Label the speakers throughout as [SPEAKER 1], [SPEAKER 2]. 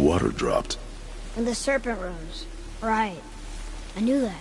[SPEAKER 1] water dropped.
[SPEAKER 2] And the serpent rose. Right. I knew that.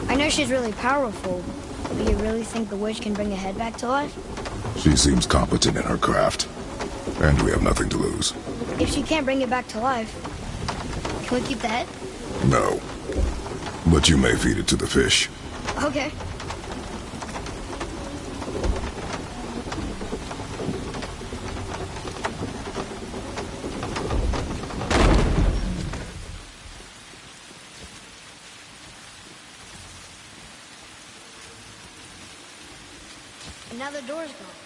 [SPEAKER 2] I know she's really powerful, but you really think the witch can bring a head back to life?
[SPEAKER 1] She seems competent in her craft, and we have nothing to lose.
[SPEAKER 2] If she can't bring it back to life, can we keep the head?
[SPEAKER 1] No. But you may feed it to the fish.
[SPEAKER 2] Okay. And now the door's gone.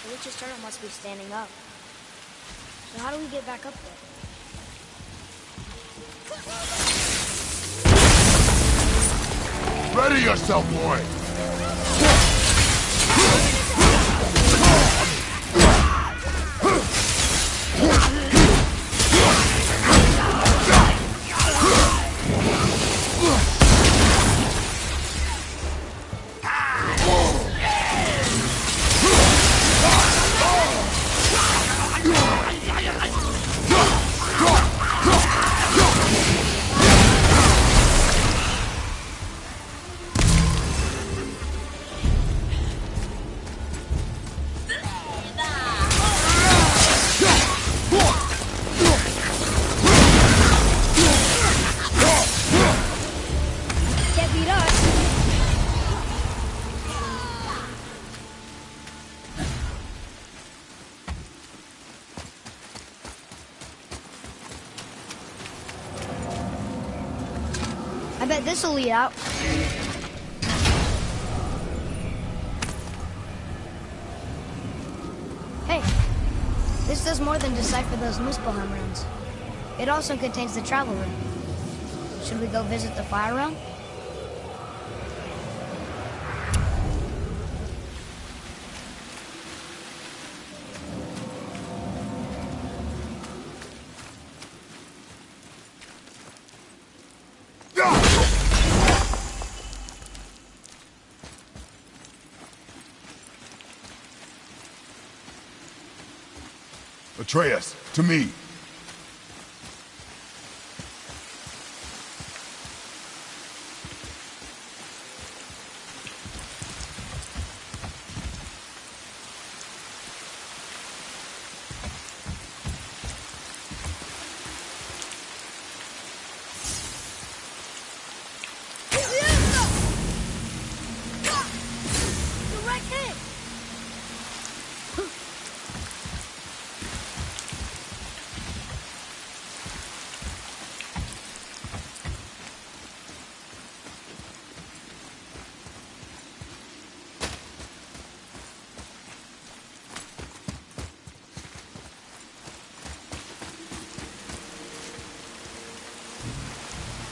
[SPEAKER 2] The witch's turtle must be standing up. So how do we get back up there?
[SPEAKER 3] Ready yourself, boy!
[SPEAKER 2] Can't beat us. I bet this'll lead out. Hey, this does more than decipher those Muspelheim runes. It also contains the travel rune. Should we go visit the fire realm?
[SPEAKER 3] Atreus, to me.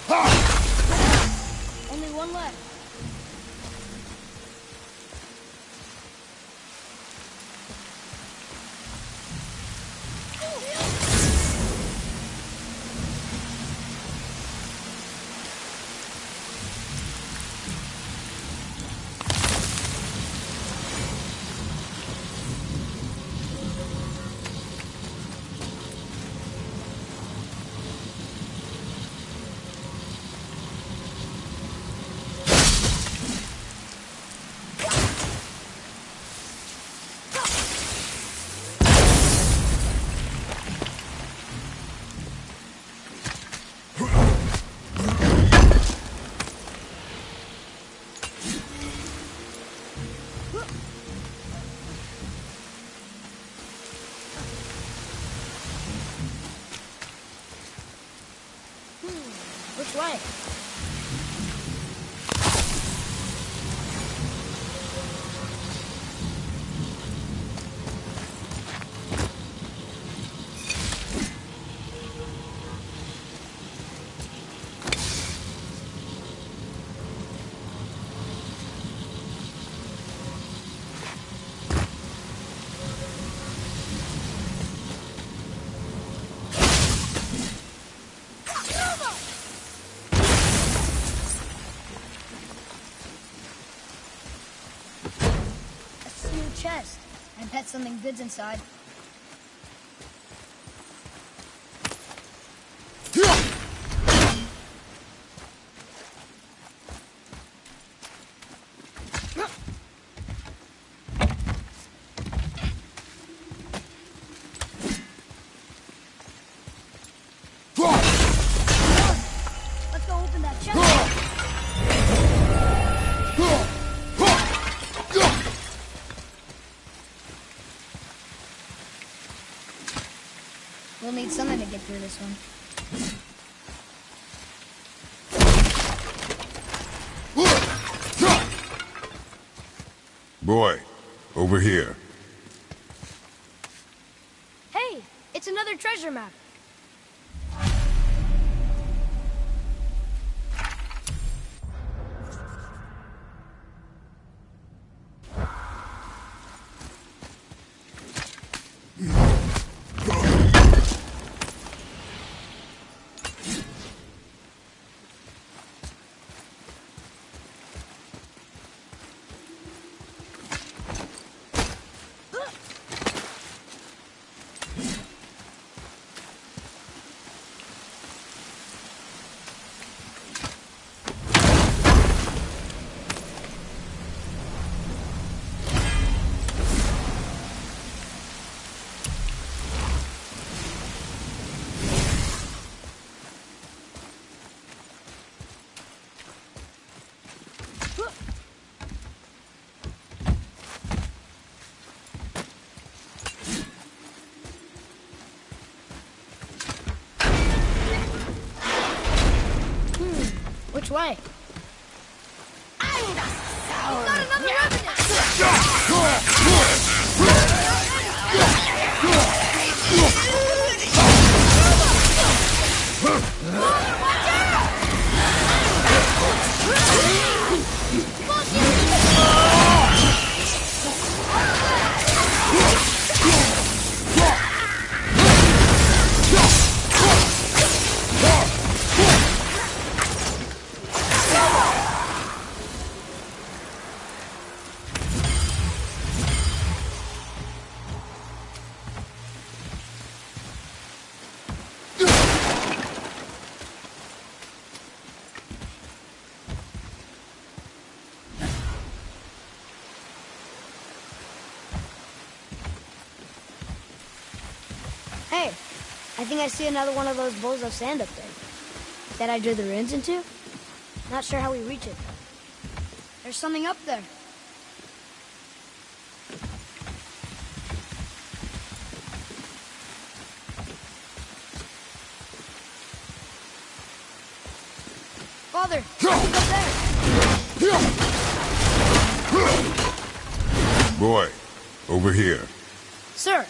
[SPEAKER 2] Only one left. Which way? Chest. I bet something good's inside. Let's go open that chest. We'll need something to get through this one.
[SPEAKER 1] Boy, over here.
[SPEAKER 2] Hey, it's another treasure map. Which way? Not another revenant! Hey, I think I see another one of those bowls of sand up there. That I drew the runes into? Not sure how we reach it. There's something up there. Father, look up there.
[SPEAKER 1] Boy, over here.
[SPEAKER 2] Sir.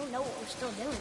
[SPEAKER 2] don't know what we're still doing.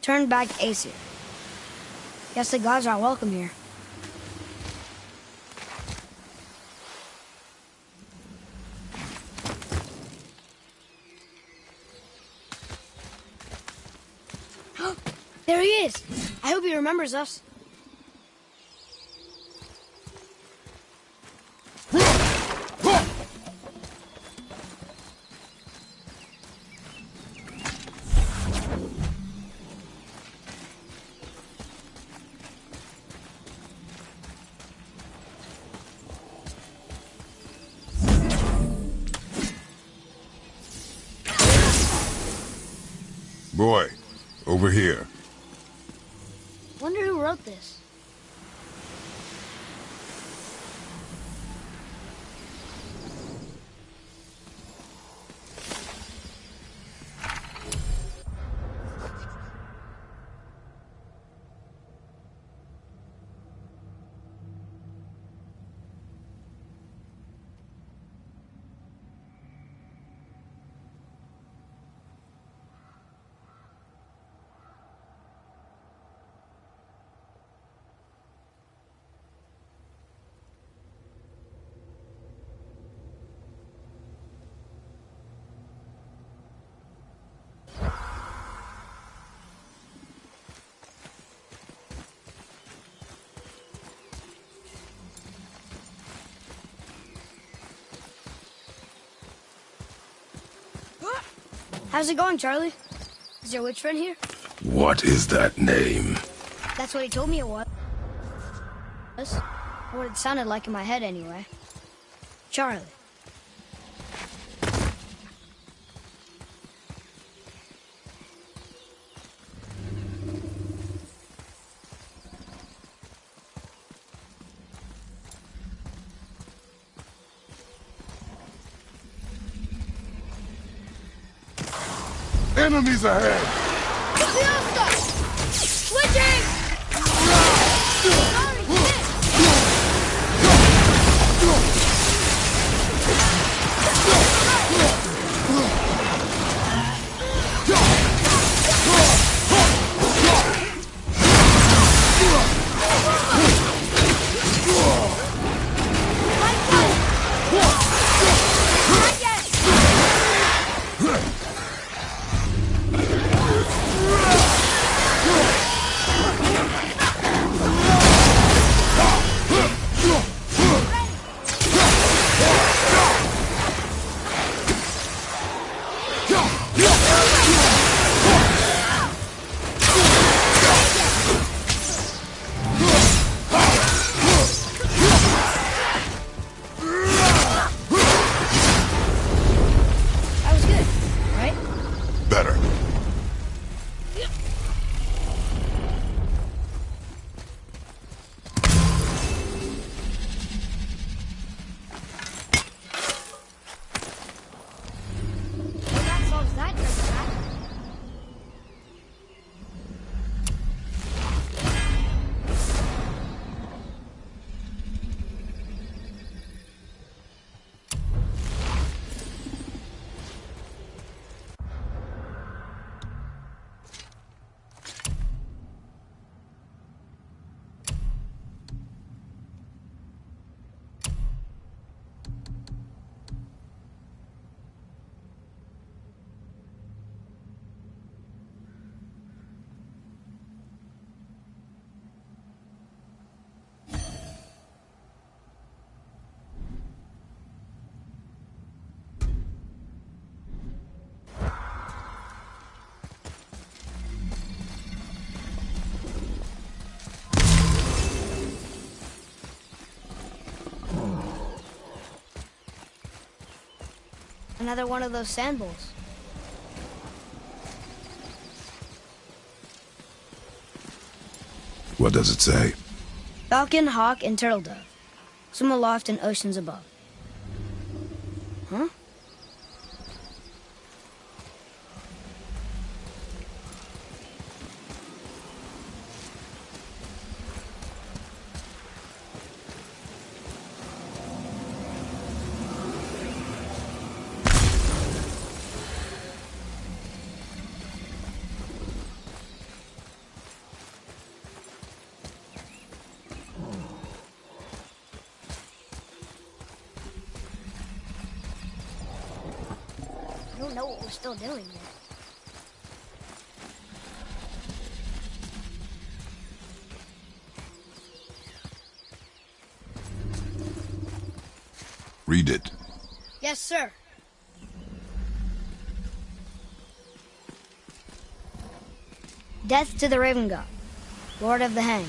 [SPEAKER 2] Turn back Aesir. Guess the gods aren't welcome here. There he is! I hope he remembers us.
[SPEAKER 1] Boy, over here.
[SPEAKER 2] Wonder who wrote this. How's it going, Charlie? Is your witch friend here?
[SPEAKER 1] What is that name?
[SPEAKER 2] That's what he told me it was. Or what it sounded like in my head, anyway. Charlie.
[SPEAKER 1] Enemies ahead!
[SPEAKER 2] Switching! Sorry, Another one of those sand bowls.
[SPEAKER 1] What does it say?
[SPEAKER 2] Falcon, hawk, and turtle dove. Swim aloft in oceans above. Huh? I don't know what we're still doing here.
[SPEAKER 1] Read it.
[SPEAKER 2] Yes, sir. Death to the Raven God, Lord of the Hang.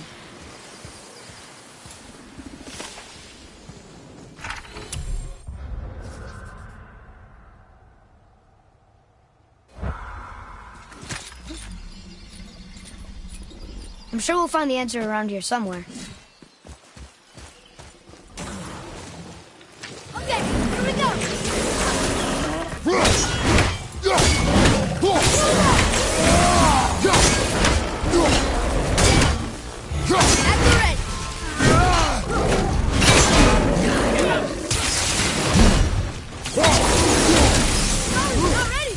[SPEAKER 2] I'm sure we'll find the answer around here somewhere. Okay, here we go! At the ready! No, not ready!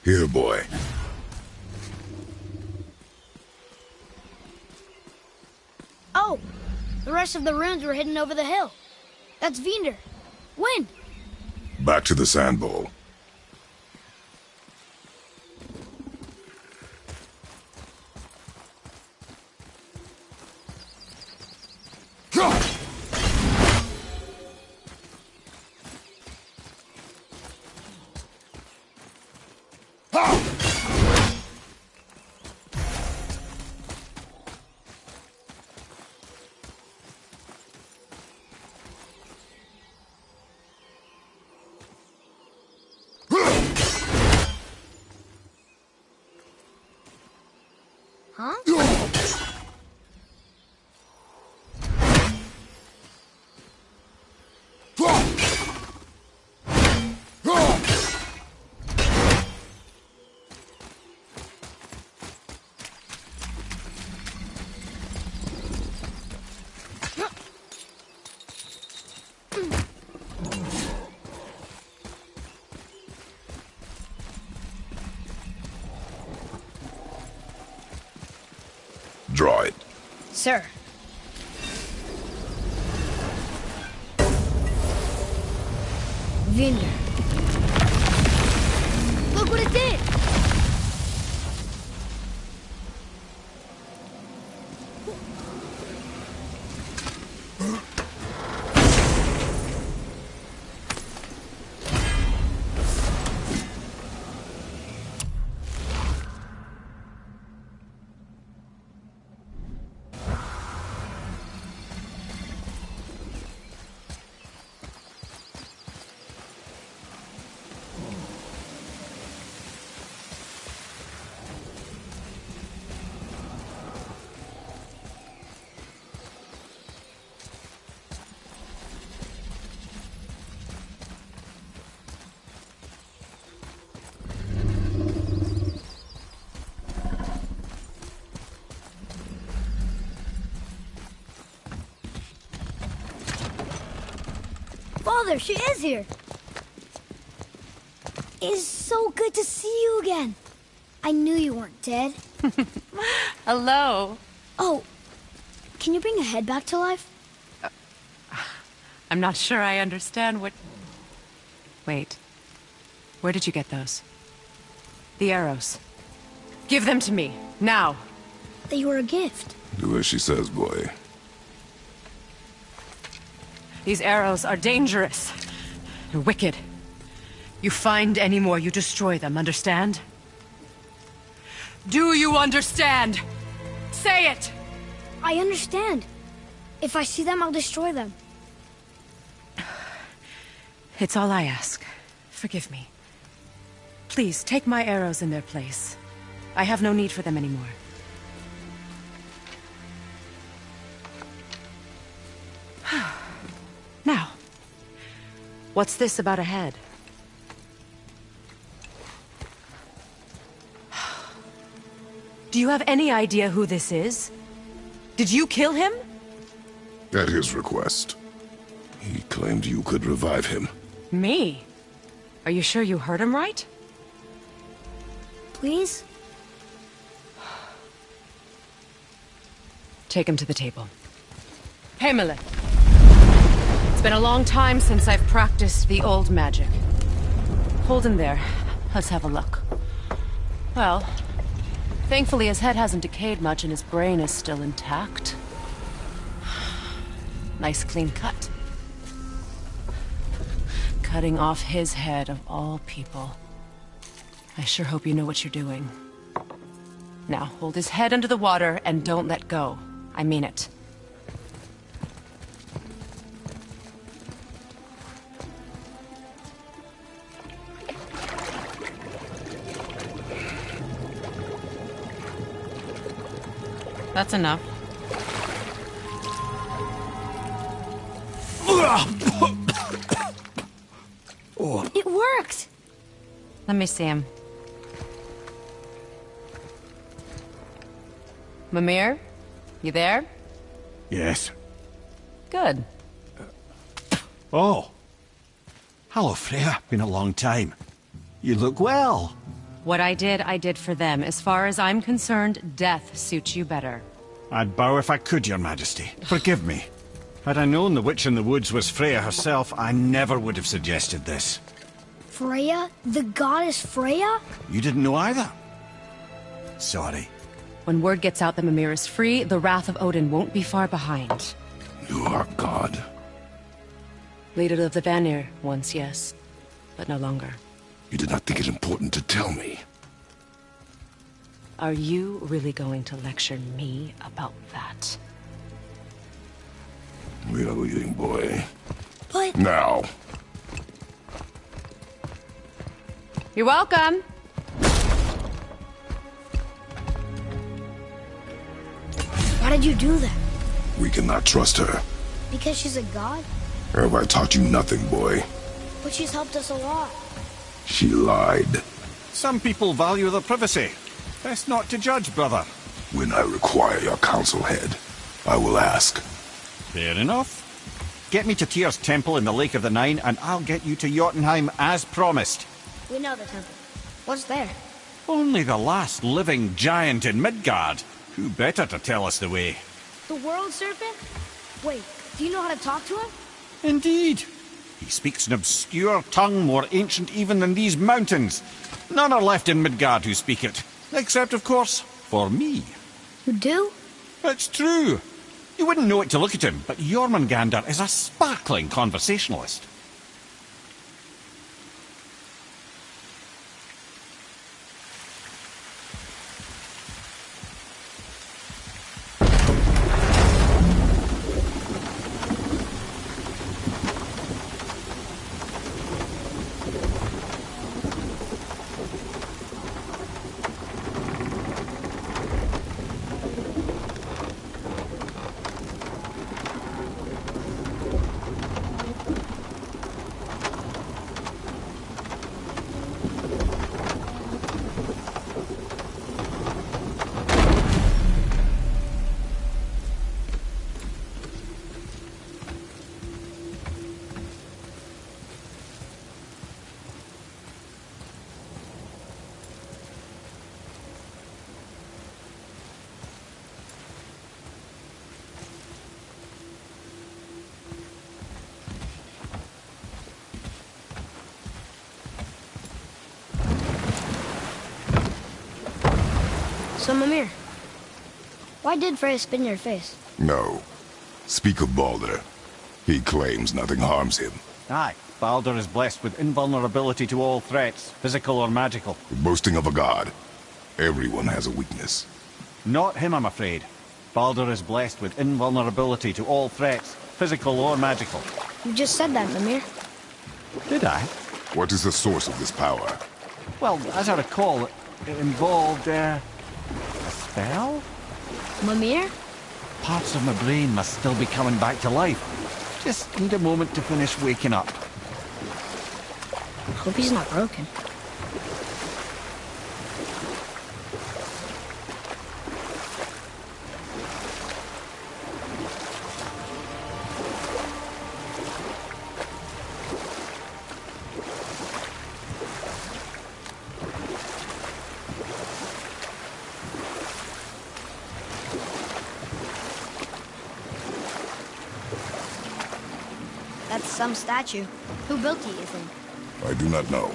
[SPEAKER 1] Here, boy.
[SPEAKER 2] Oh, the rest of the runes were hidden over the hill. That's Vinder. When?
[SPEAKER 1] Back to the sand bowl.
[SPEAKER 2] Huh?
[SPEAKER 1] Draw it.
[SPEAKER 2] Sir. Vinder. Look what it did! Father, she is here. It's so good to see you again. I knew you weren't dead.
[SPEAKER 3] Hello.
[SPEAKER 2] Oh, can you bring a head back to life?
[SPEAKER 3] I'm not sure I understand what... Wait. Where did you get those? The arrows. Give them to me, now.
[SPEAKER 2] They were a gift.
[SPEAKER 1] Do as she says, boy.
[SPEAKER 3] These arrows are dangerous. They're wicked. You find any more, you destroy them, understand? Do you understand? Say it!
[SPEAKER 2] I understand. If I see them, I'll destroy them.
[SPEAKER 3] It's all I ask. Forgive me. Please, take my arrows in their place. I have no need for them anymore. Now, what's this about a head? Do you have any idea who this is? Did you kill him?
[SPEAKER 1] At his request. He claimed you could revive him.
[SPEAKER 3] Me? Are you sure you heard him right?
[SPEAKER 2] Please?
[SPEAKER 3] Take him to the table. Heimele. It's been a long time since I've practiced the old magic. Hold him there. Let's have a look. Well, thankfully his head hasn't decayed much and his brain is still intact. Nice clean cut. Cutting off his head of all people. I sure hope you know what you're doing. Now, hold his head under the water and don't let go. I mean it. That's enough.
[SPEAKER 2] It worked!
[SPEAKER 3] Let me see him. Mimir? You there?
[SPEAKER 4] Yes.
[SPEAKER 3] Good.
[SPEAKER 4] Oh. Hello, Freya. Been a long time. You look well.
[SPEAKER 3] What I did for them. As far as I'm concerned, death suits you better.
[SPEAKER 4] I'd bow if I could, Your Majesty. Forgive me. Had I known the witch in the woods was Freya herself, I never would have suggested this.
[SPEAKER 2] Freya? The goddess Freya?
[SPEAKER 4] You didn't know either? Sorry.
[SPEAKER 3] When word gets out that Mimir is free, the wrath of Odin won't be far behind.
[SPEAKER 1] You are God.
[SPEAKER 3] Leader of the Vanir, once, yes. But no longer.
[SPEAKER 1] You did not think it important to tell me.
[SPEAKER 3] Are you really going to lecture me about that?
[SPEAKER 1] We are leaving, boy.
[SPEAKER 2] But...
[SPEAKER 1] Now.
[SPEAKER 3] You're welcome!
[SPEAKER 2] Why did you do that?
[SPEAKER 1] We cannot trust her.
[SPEAKER 2] Because she's a god?
[SPEAKER 1] Have I taught you nothing, boy?
[SPEAKER 2] But she's helped us a lot.
[SPEAKER 1] She lied.
[SPEAKER 4] Some people value their privacy. Best not to judge, brother.
[SPEAKER 1] When I require your council head, I will ask.
[SPEAKER 4] Fair enough. Get me to Tyr's temple in the Lake of the Nine, and I'll get you to Jotunheim as promised.
[SPEAKER 2] We know the temple. What's there?
[SPEAKER 4] Only the last living giant in Midgard. Who better to tell us the way?
[SPEAKER 2] The world serpent? Wait, do you know how to talk to him?
[SPEAKER 4] Indeed. He speaks an obscure tongue more ancient even than these mountains. None are left in Midgard who speak it. Except, of course, for me.
[SPEAKER 2] You do?
[SPEAKER 4] It's true. You wouldn't know it to look at him, but Jormungandr is a sparkling conversationalist.
[SPEAKER 2] So, Mimir, why did Freya spit in your face?
[SPEAKER 1] No. Speak of Baldur. He claims nothing harms him.
[SPEAKER 4] Aye, Baldur is blessed with invulnerability to all threats, physical or magical.
[SPEAKER 1] Boasting of a god. Everyone has a weakness.
[SPEAKER 4] Not him, I'm afraid. Baldur is blessed with invulnerability to all threats, physical or magical.
[SPEAKER 2] You just said that, Mimir.
[SPEAKER 4] Did I?
[SPEAKER 1] What is the source of this power?
[SPEAKER 4] Well, as I recall, it involved, a spell?
[SPEAKER 2] Mimir?
[SPEAKER 4] Parts of my brain must still be coming back to life. Just need a moment to finish waking up.
[SPEAKER 2] Hope he's not broken. That's some statue. Who built it, you think?
[SPEAKER 1] I do not know.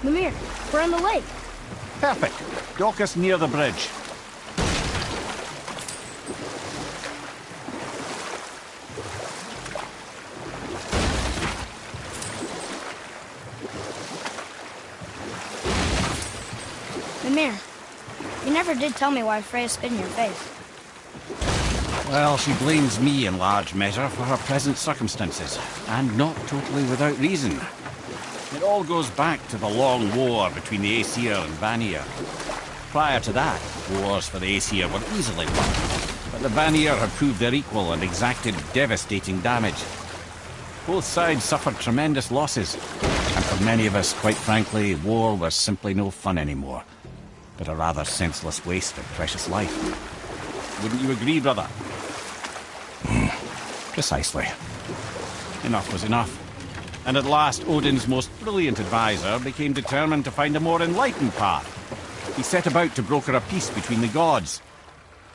[SPEAKER 2] Mimir, we're on the lake.
[SPEAKER 4] Perfect. Dock us near the bridge.
[SPEAKER 2] Mimir, you never did tell me why Freya spit in your face.
[SPEAKER 4] Well, she blames me in large measure for her present circumstances, and not totally without reason. It all goes back to the long war between the Aesir and Vanir. Prior to that, wars for the Aesir were easily won, but the Vanir had proved their equal and exacted devastating damage. Both sides suffered tremendous losses, and for many of us, quite frankly, war was simply no fun anymore, but a rather senseless waste of precious life. Wouldn't you agree, brother? Precisely. Enough was enough. And at last, Odin's most brilliant advisor became determined to find a more enlightened path. He set about to broker a peace between the gods.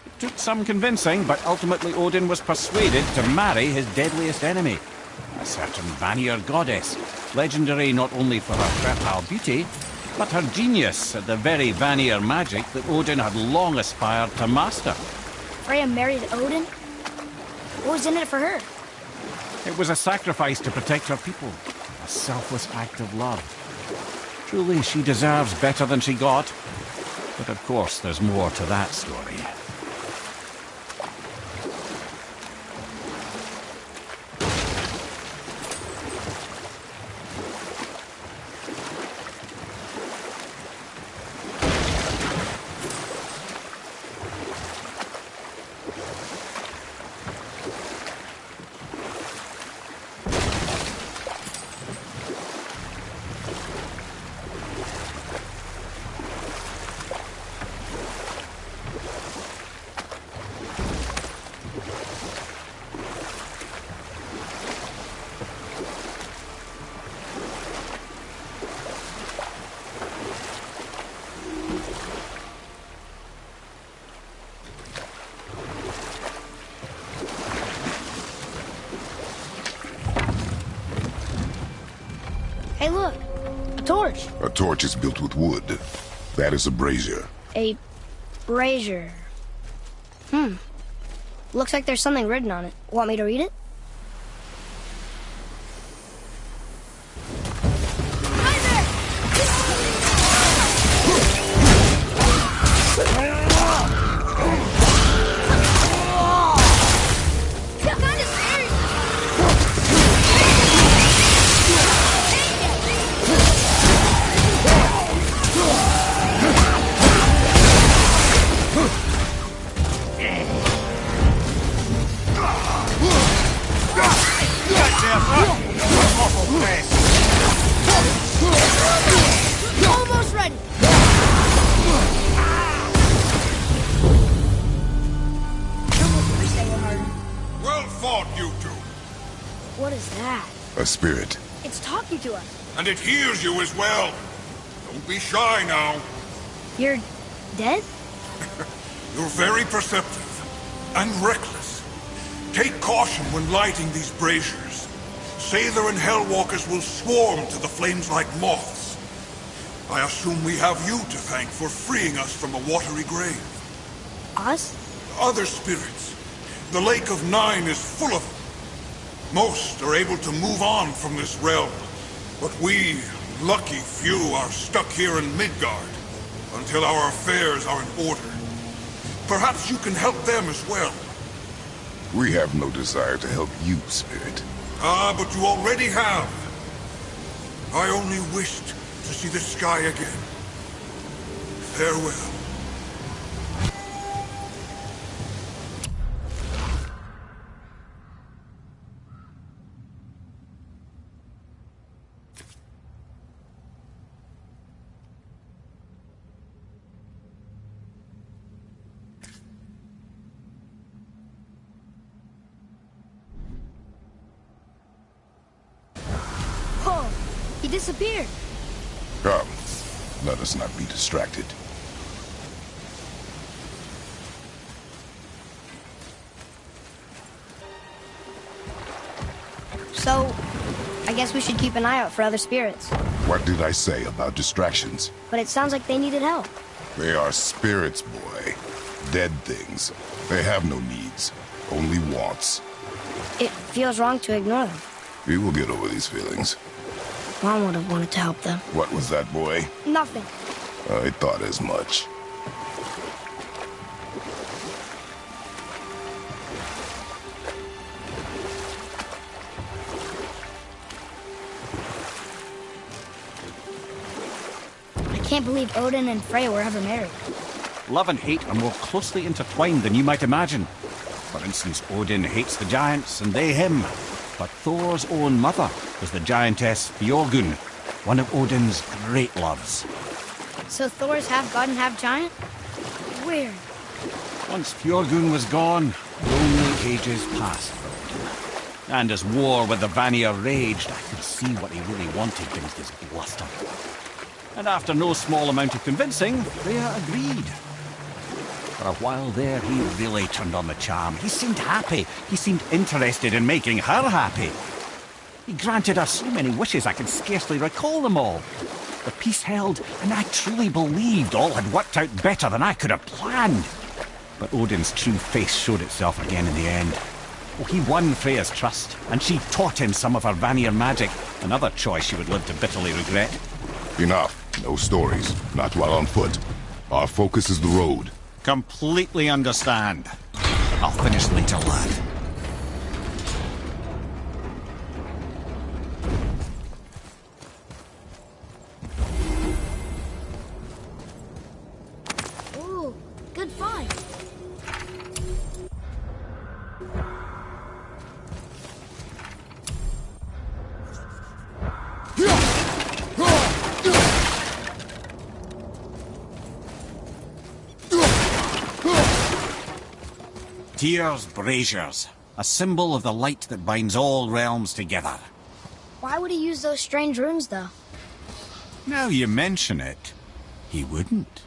[SPEAKER 4] It took some convincing, but ultimately Odin was persuaded to marry his deadliest enemy, a certain Vanir goddess, legendary not only for her fertile beauty, but her genius at the very Vanir magic that Odin had long aspired to master.
[SPEAKER 2] Freya married Odin? What was in it for her?
[SPEAKER 4] It was a sacrifice to protect her people, a selfless act of love. Truly, she deserves better than she got. But of course, there's more to that story.
[SPEAKER 2] Hey, look! A torch!
[SPEAKER 1] A torch is built with wood. That is a brazier.
[SPEAKER 2] A brazier. Looks like there's something written on it. Want me to read it? Almost ready!
[SPEAKER 5] Well fought, you two.
[SPEAKER 2] What is that?
[SPEAKER 1] A spirit.
[SPEAKER 2] It's talking to us.
[SPEAKER 5] And it hears you as well. Don't be shy now.
[SPEAKER 2] You're dead?
[SPEAKER 5] You're very perceptive and reckless. Take caution when lighting these braziers. Sather and Hellwalkers will swarm to the flames like moths. I assume we have you to thank for freeing us from a watery grave.
[SPEAKER 2] Us?
[SPEAKER 5] Other spirits. The Lake of Nine is full of them. Most are able to move on from this realm, but we, lucky few, are stuck here in Midgard until our affairs are in order. Perhaps you can help them as well.
[SPEAKER 1] We have no desire to help you, Spirit.
[SPEAKER 5] Ah, but you already have. I only wished to see the sky again. Farewell.
[SPEAKER 2] Whoa! He disappeared.
[SPEAKER 1] Come, let us not be distracted.
[SPEAKER 2] So, I guess we should keep an eye out for other spirits.
[SPEAKER 1] What did I say about distractions?
[SPEAKER 2] But it sounds like they needed help.
[SPEAKER 1] They are spirits, boy. Dead things. They have no needs, only wants.
[SPEAKER 2] It feels wrong to ignore them.
[SPEAKER 1] We will get over these feelings.
[SPEAKER 2] Mom would have wanted to help them.
[SPEAKER 1] What was that, boy?
[SPEAKER 2] Nothing.
[SPEAKER 1] I thought as much.
[SPEAKER 2] I can't believe Odin and Freya were ever married.
[SPEAKER 4] Love and hate are more closely intertwined than you might imagine. For instance, Odin hates the giants and they him. But Thor's own mother was the giantess Fjorgun, one of Odin's great loves.
[SPEAKER 2] So Thor's half god and half giant? Weird.
[SPEAKER 4] Once Fjorgun was gone, lonely ages passed for Odin. And as war with the Vanir raged, I could see what he really wanted beneath his bluster. And after no small amount of convincing, Freya agreed. For a while there, he really turned on the charm. He seemed happy. He seemed interested in making her happy. He granted her so many wishes I could scarcely recall them all. The peace held, and I truly believed all had worked out better than I could have planned. But Odin's true face showed itself again in the end. Oh, he won Freya's trust, and she taught him some of her Vanir magic, another choice she would live to bitterly regret.
[SPEAKER 1] Enough. No stories. Not while on foot. Our focus is the road.
[SPEAKER 4] Completely understand. I'll finish later, lad.
[SPEAKER 2] Ooh, good find.
[SPEAKER 4] Tyr's braziers, a symbol of the light that binds all realms together.
[SPEAKER 2] Why would he use those strange runes, though?
[SPEAKER 4] Now you mention it, he wouldn't.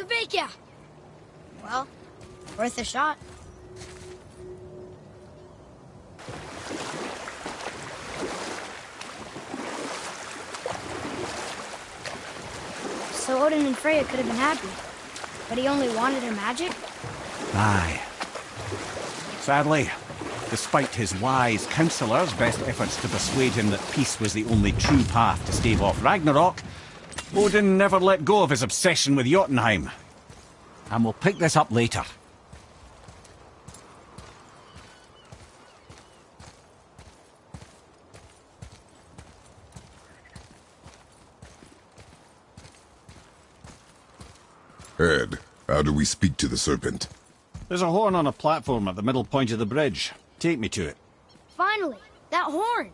[SPEAKER 2] Kveikja! Well, worth a shot. So Odin and Freya could have been happy, but he only wanted her magic?
[SPEAKER 4] Aye. Sadly, despite his wise counsellors' best efforts to persuade him that peace was the only true path to stave off Ragnarok, Odin never let go of his obsession with Jotunheim. And we'll pick this up later.
[SPEAKER 1] Ed, how do we speak to the serpent?
[SPEAKER 4] There's a horn on a platform at the middle point of the bridge. Take me to it.
[SPEAKER 2] Finally, that horn!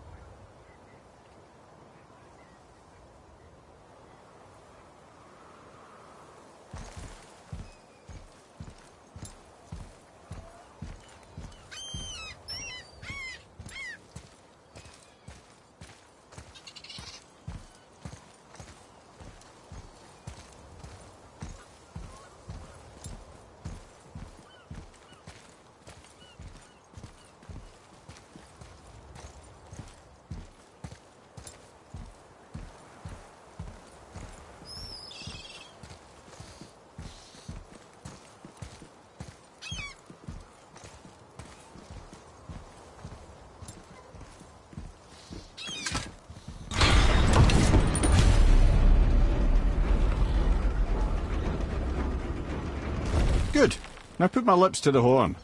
[SPEAKER 4] Good. Now put my lips to the horn.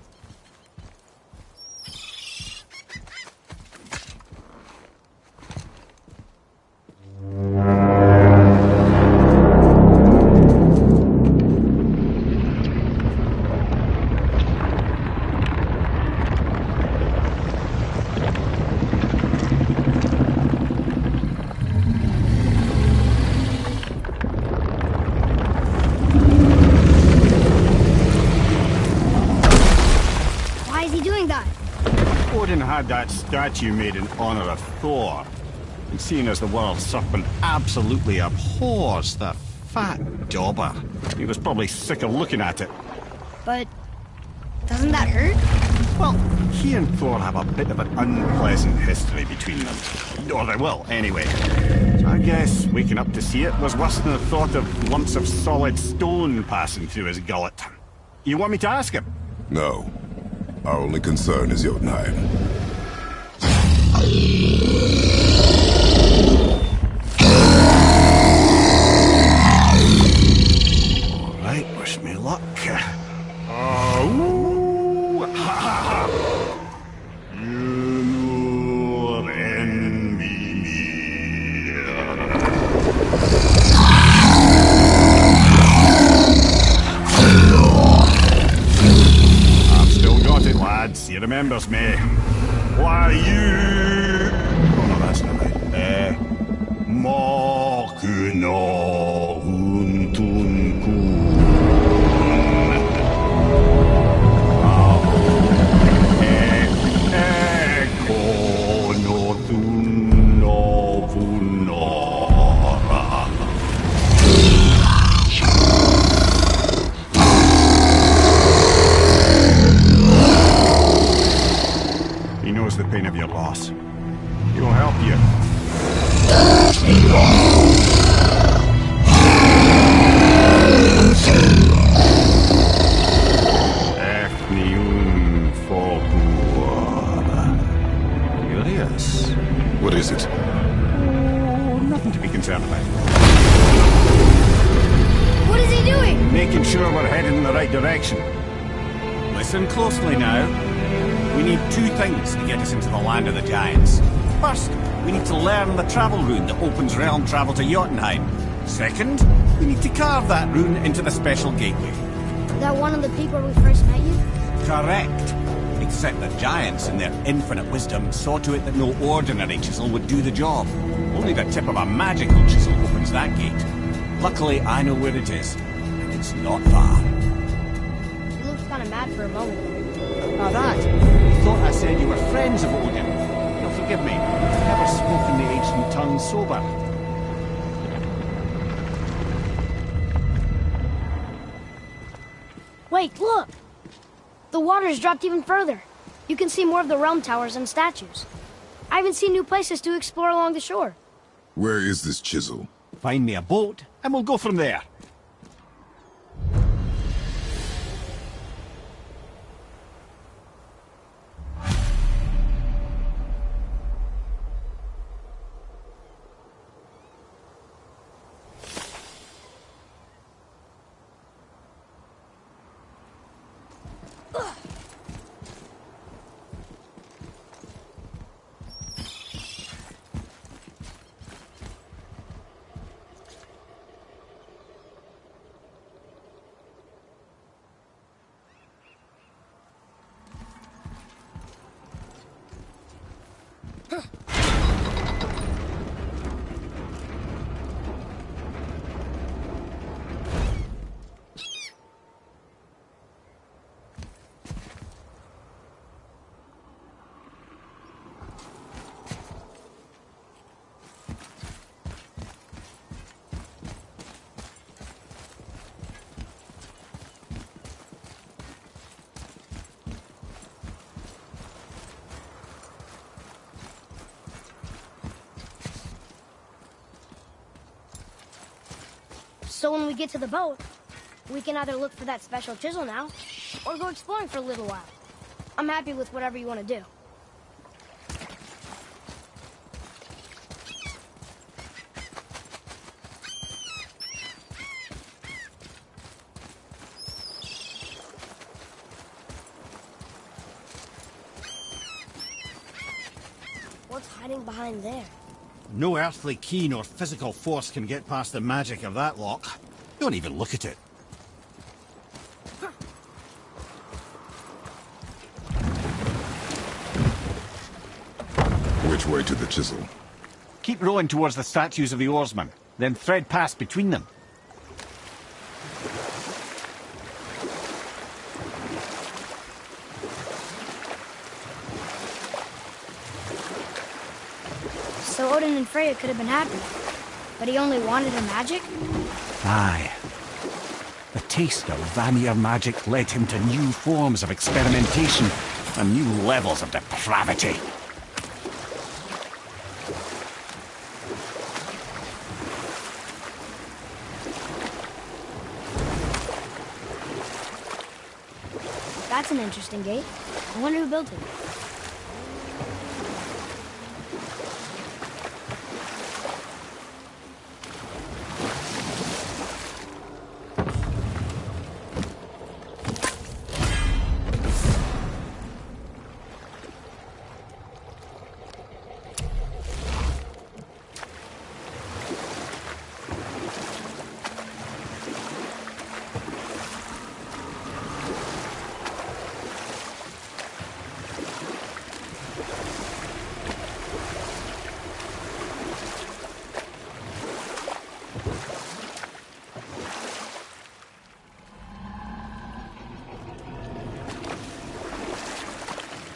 [SPEAKER 4] Odin had that statue made in honor of Thor. And seeing as the world serpent absolutely abhors the fat dauber, he was probably sick of looking at it.
[SPEAKER 2] But doesn't that hurt?
[SPEAKER 4] Well, he and Thor have a bit of an unpleasant history between them. Or they will, anyway. So I guess waking up to see it was worse than the thought of lumps of solid stone passing through his gullet. You want me to ask him?
[SPEAKER 1] No. Our only concern is Jotunheim.
[SPEAKER 4] All right, wish me luck. Oh, ha ha ha! You envy me. I've still got it, lads. He remembers me. Why you? Oh no, that's not right. Makuna Huntunkun. He knows the pain of your loss. He'll help you. Curious.
[SPEAKER 1] What is it?
[SPEAKER 4] Oh, nothing to be concerned about.
[SPEAKER 2] What is he doing?
[SPEAKER 4] Making sure we're headed in the right direction. Listen closely now. We need two things to get us into the land of the giants. First, we need to learn the travel rune that opens realm travel to Jotunheim. Second, we need to carve that rune into the special gateway.
[SPEAKER 2] Is that one of the people we first met you?
[SPEAKER 4] Correct. Except the giants, in their infinite wisdom, saw to it that no ordinary chisel would do the job. Only the tip of a magical chisel opens that gate. Luckily, I know where it is, and it's not far.
[SPEAKER 2] He looks kind of mad for a moment.
[SPEAKER 4] Now that, you thought I said you were friends of Odin. You'll forgive me, I've never spoken the ancient tongue sober.
[SPEAKER 2] lake, look! The water's dropped even further. You can see more of the realm towers and statues. I even see new places to explore along the shore.
[SPEAKER 1] Where is this chisel?
[SPEAKER 4] Find me a boat, and we'll go from there.
[SPEAKER 2] So when we get to the boat, we can either look for that special chisel now, or go exploring for a little while. I'm happy with whatever you want to do. What's hiding behind there?
[SPEAKER 6] No earthly key nor physical force can get past the magic of that lock. Don't even look at it.
[SPEAKER 1] Which way to the chisel?
[SPEAKER 4] Keep rowing towards the statues of the oarsmen, then thread past between them.
[SPEAKER 2] So Odin and Freya could have been happy, but he only wanted her magic?
[SPEAKER 4] Aye. The taste of Vanir magic led him to new forms of experimentation and new levels of depravity.
[SPEAKER 2] That's an interesting gate. I wonder who built it.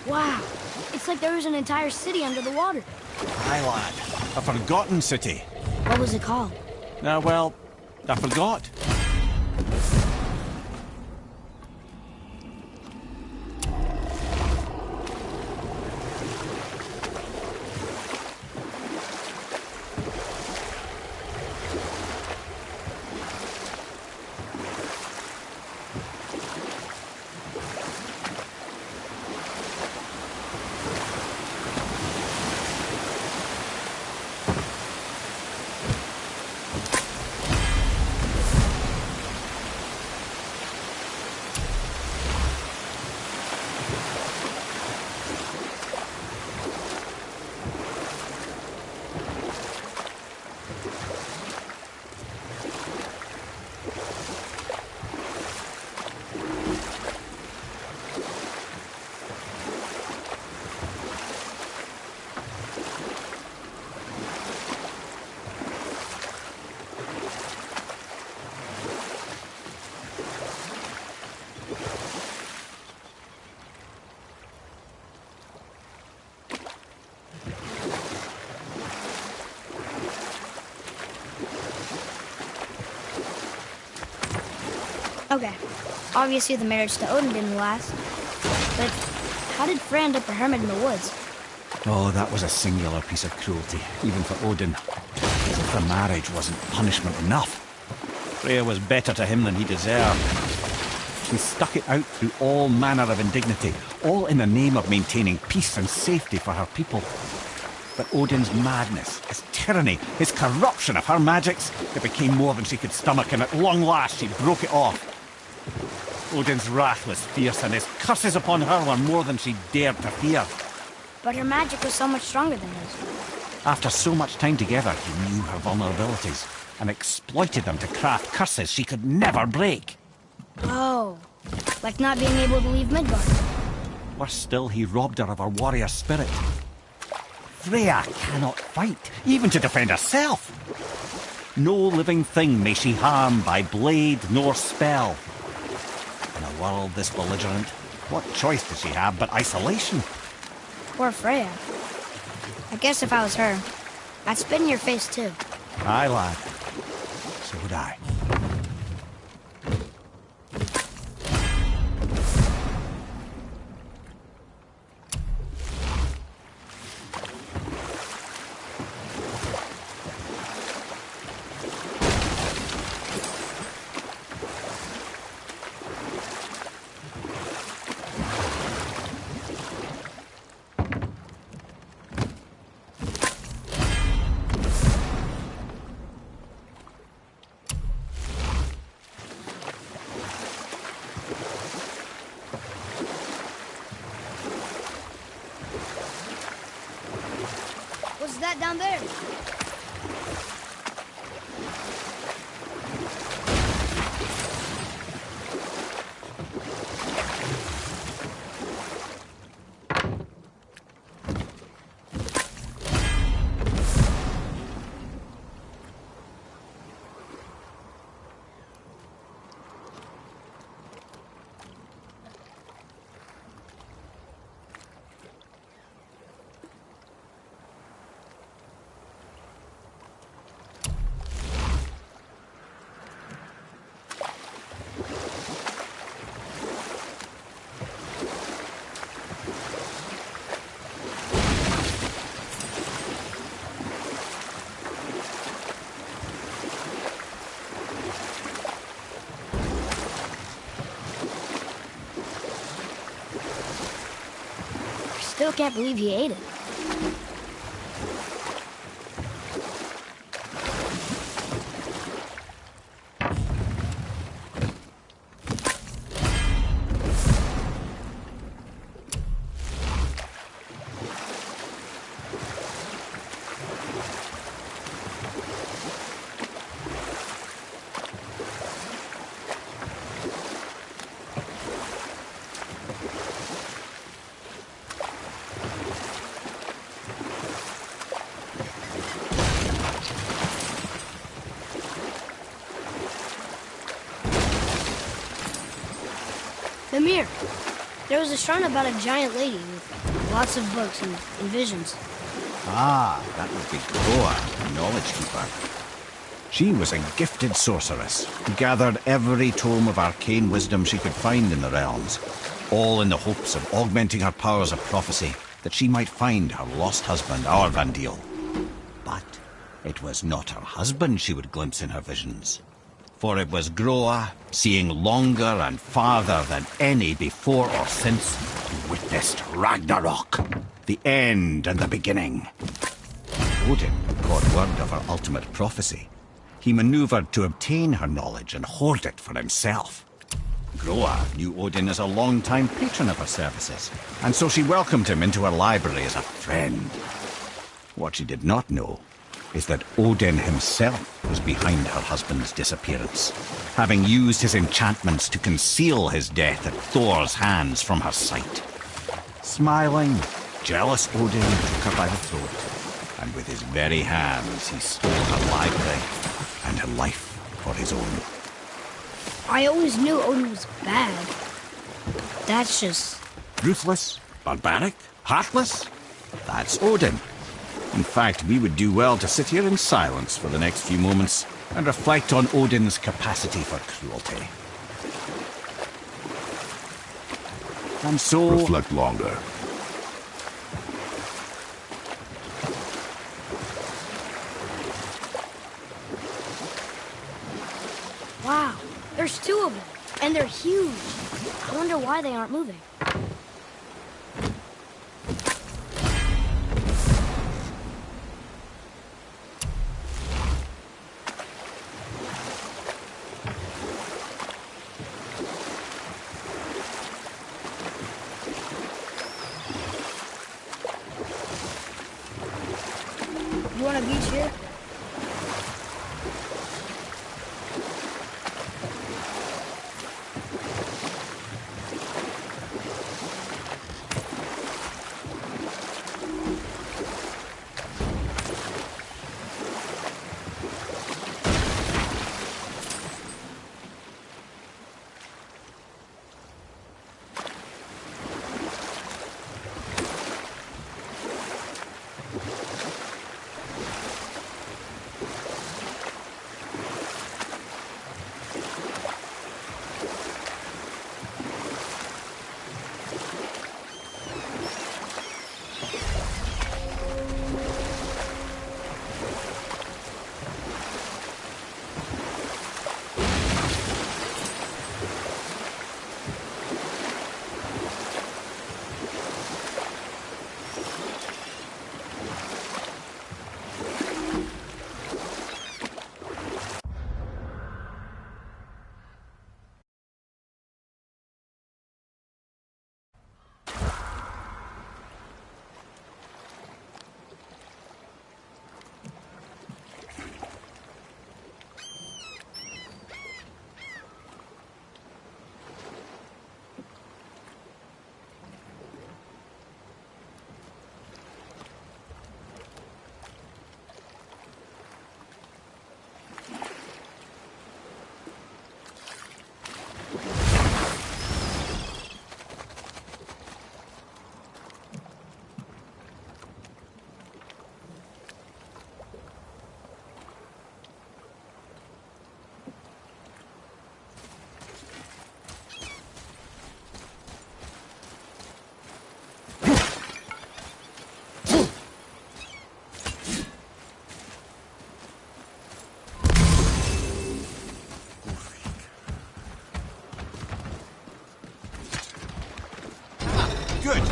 [SPEAKER 2] Wow, it's like there was an entire city under the water.
[SPEAKER 6] Aye, lad. A forgotten city.
[SPEAKER 2] What was it called?
[SPEAKER 4] Well, I forgot.
[SPEAKER 2] Okay, Obviously, the marriage to Odin didn't last. But how did Freya end up a hermit in the woods?
[SPEAKER 4] Oh, that was a singular piece of cruelty, even for Odin. As if the marriage wasn't punishment enough. Freya was better to him than he deserved. She stuck it out through all manner of indignity, all in the name of maintaining peace and safety for her people. But Odin's madness, his tyranny, his corruption of her magics, it became more than she could stomach, and at long last she broke it off. Odin's wrath was fierce, and his curses upon her were more than she dared to fear.
[SPEAKER 2] But her magic was so much stronger than his.
[SPEAKER 4] After so much time together, he knew her vulnerabilities and exploited them to craft curses she could never break.
[SPEAKER 2] Oh, like not being able to leave Midgard.
[SPEAKER 4] Worse still, he robbed her of her warrior spirit. Freya cannot fight, even to defend herself. No living thing may she harm by blade nor spell. In a world this belligerent, what choice does she have but isolation?
[SPEAKER 2] Poor Freya. I guess if I was her, I'd spit in your face too.
[SPEAKER 4] Aye, lad. So would I.
[SPEAKER 2] What's that down there? Still can't believe he ate it. Mimir, there was a shrine about a giant lady with lots of books and visions.
[SPEAKER 4] Ah, that would be Groa, the Knowledge Keeper. She was a gifted sorceress who gathered every tome of arcane wisdom she could find in the realms, all in the hopes of augmenting her powers of prophecy, that she might find her lost husband, Aurvandil. But it was not her husband she would glimpse in her visions, for it was Groa, seeing longer and farther than any before or since, who witnessed Ragnarok, the end and the beginning. Odin caught word of her ultimate prophecy. He maneuvered to obtain her knowledge and hoard it for himself. Groa knew Odin as a long-time patron of her services, and so she welcomed him into her library as a friend. What she did not know is that Odin himself was behind her husband's disappearance, having used his enchantments to conceal his death at Thor's hands from her sight. Smiling, jealous Odin took her by the throat, and with his very hands he stole her library and her life for his own.
[SPEAKER 2] I always knew Odin was bad. That's just...
[SPEAKER 4] Ruthless, barbaric, heartless? That's Odin. In fact, we would do well to sit here in silence for the next few moments and reflect on Odin's capacity for cruelty. And so...
[SPEAKER 1] Reflect longer.
[SPEAKER 2] Wow, there's two of them, and they're huge. I wonder why they aren't moving. You want a beach here?
[SPEAKER 6] Good.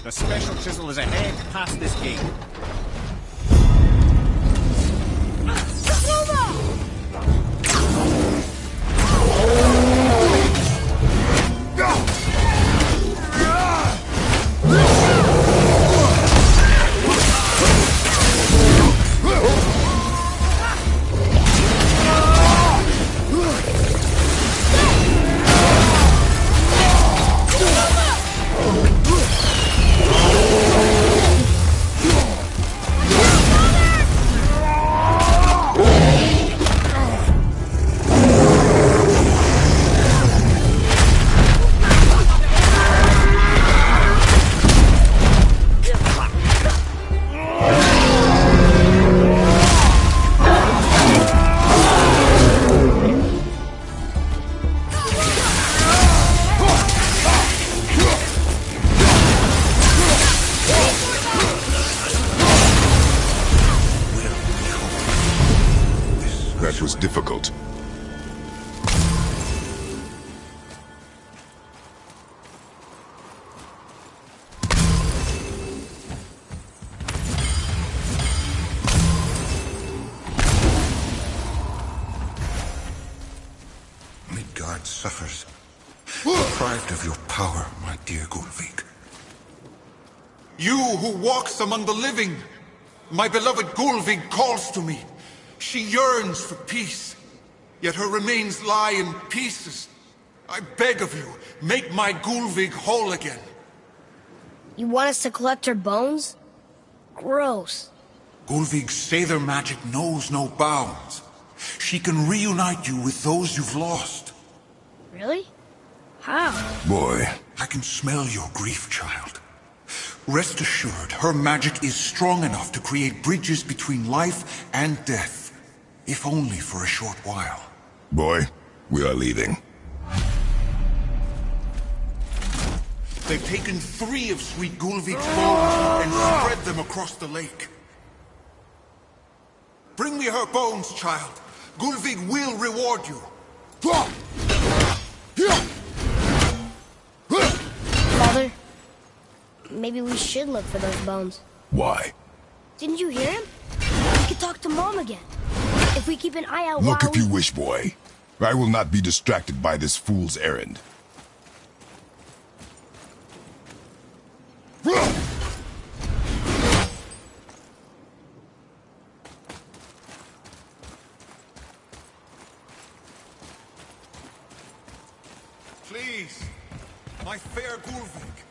[SPEAKER 6] The special chisel is ahead past this gate.
[SPEAKER 1] That was difficult.
[SPEAKER 5] Midgard suffers. Deprived of your power, my dear Gullveig. You who walks among the living! My beloved Gullveig calls to me. She yearns for peace, yet her remains lie in pieces. I beg of you, make my Gullveig whole again.
[SPEAKER 2] You want us to collect her bones? Gross.
[SPEAKER 5] Gullveig's Seidr magic knows no bounds. She can reunite you with those you've lost.
[SPEAKER 2] Really? How?
[SPEAKER 1] Boy.
[SPEAKER 5] I can smell your grief, child. Rest assured, her magic is strong enough to create bridges between life and death. If only for a short while.
[SPEAKER 1] Boy, we are leaving.
[SPEAKER 5] They've taken 3 of Sweet Gulvig's bones and spread them across the lake. Bring me her bones, child. Gulvig will reward you.
[SPEAKER 2] Father, maybe we should look for those bones.
[SPEAKER 1] Why?
[SPEAKER 2] Didn't you hear him? We could talk to Mom again. If we keep an eye out
[SPEAKER 1] Look
[SPEAKER 2] while
[SPEAKER 1] if you wish, boy. I will not be distracted by this fool's errand.
[SPEAKER 5] Please, my fair Gulvig.